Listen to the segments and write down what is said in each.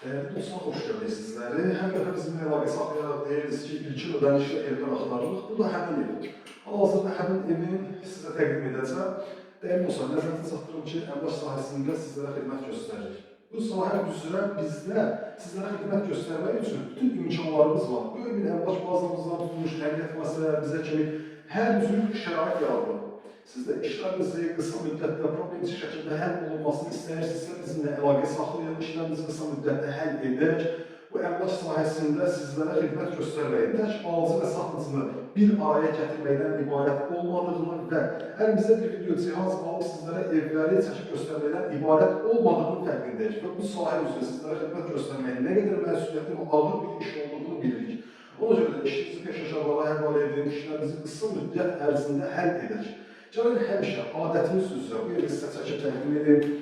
Dostlar, hoş gördük sizləri. Həm də bizimlə əlaqə saxlayaraq deyirsiniz ki, ilkin ödənişli evdən axtarırıq. Bu da həmin ev. Hal-hazırda həmin evin sizə təqdim edəcəm. Dəyərli dostlar, nəzərinizə çatdırım ki, əmlak sahəsində sizlərə xidmət göstəririk. Bu sahə üzrə bizdə sizlərə xidmət göstərmək üçün bütün imkanlarımız var. Böyük bir əmlak bazamızdan tutulmuş həqiqət məsələ bizə kimi hər cür şərait yaradılır. Siz də işlərinizi qısa müddətdə problemsiz şəkildə həll olunmasını istəyirsinizsə, bizimlə əlaqə saxlayın, işlərinizi qısa müddətdə həll edək. Bu əmlak sahəsində sizlərə xidmət göstərməyin, tək alıcı və satıcını bir araya gətirməkdən ibarət olmadığını və əlimizdə bir video cihaz alıb sizlərə evləri çəkib göstərməkdən ibarət olmadığını fərqindəyik və bu sahə üzrə sizlərə xidmət göstərməyin nə qədər məsuliyyətli və ağır bir iş olduğunu bilirik. Ona görə də işinizi peşə şəbala həvalə edin, işlərinizi qısa müddət ərzində həll edək. Gəlin həmişə adətimiz üzrə bu evi sizə çəkib təqdim edin.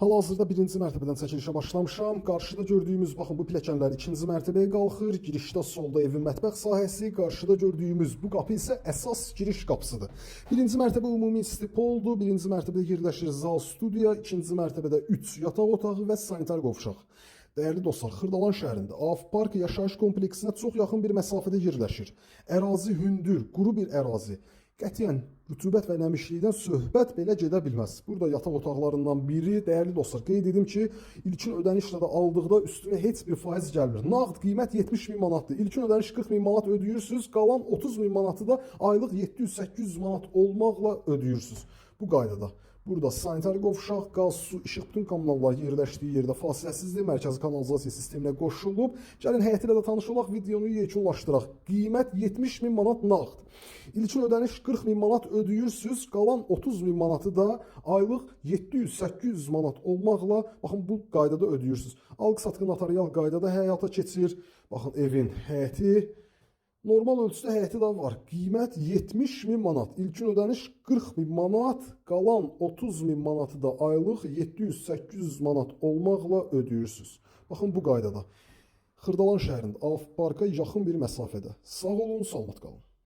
Hal-hazırda birinci mərtəbədən çəkilişə başlamışam. Qarşıda gördüyümüz, baxın bu pilləkənlər ikinci mərtəbəyə qalxır. Girişdə solda evin mətbəx sahəsi, qarşıda gördüyümüz bu qapı isə əsas giriş qapısıdır. Birinci mərtəbə ümumi istipoldur. Birinci mərtəbədə yerləşir zal studiya, ikinci mərtəbədə 3 yataq otağı və sanitar qovşaq. Dəyərli dostlar, Xırdalan şəhərində Avpark yaşayış kompleksinə çox yaxın bir məsafədə yerləşir. Ərazi hündür, quru bir ərazi. Qətiyyən rütubət və nəmişlikdən söhbət belə gedə bilməz. Burada yataq otaqlarından biri, dəyərli dostlar, qeyd edim ki, ilkin ödənişlə də aldıqda üstünə heç bir faiz gəlmir. Nağd qiymət 70 min manatdır. İlkin ödəniş 40 min manat ödəyirsiniz, qalan 30 min manatı da aylıq 700-800 manat olmaqla ödəyirsiniz. Bu qaydada. Burada sanitar qovşaq, qaz, su, işıq, bütün kommunallar yerləşdiyi yerdə fasiləsizlik mərkəzi kanalizasiya sisteminə qoşulub. Gəlin həyəti ilə də tanış olaq, videonu yekunlaşdıraq. Qiymət 70 min manat nağd. İlkin ödəniş 40 min manat ödəyirsiniz, qalan 30 min manatı da aylıq 700-800 manat olmaqla, baxın bu qaydada ödəyirsiniz. Alqı-satqı notarial qaydada həyata keçir. Baxın evin həyəti. Normal ölçüdə həyəti də var. Qiymət 70 min manat. İlkin ödəniş 40 min manat, qalan 30 min manatı da aylıq 700-800 manat olmaqla ödəyirsiniz. Baxın bu qaydada. Xırdalan şəhərində Avparka yaxın bir məsafədə. Sağ olun, salamat qalın.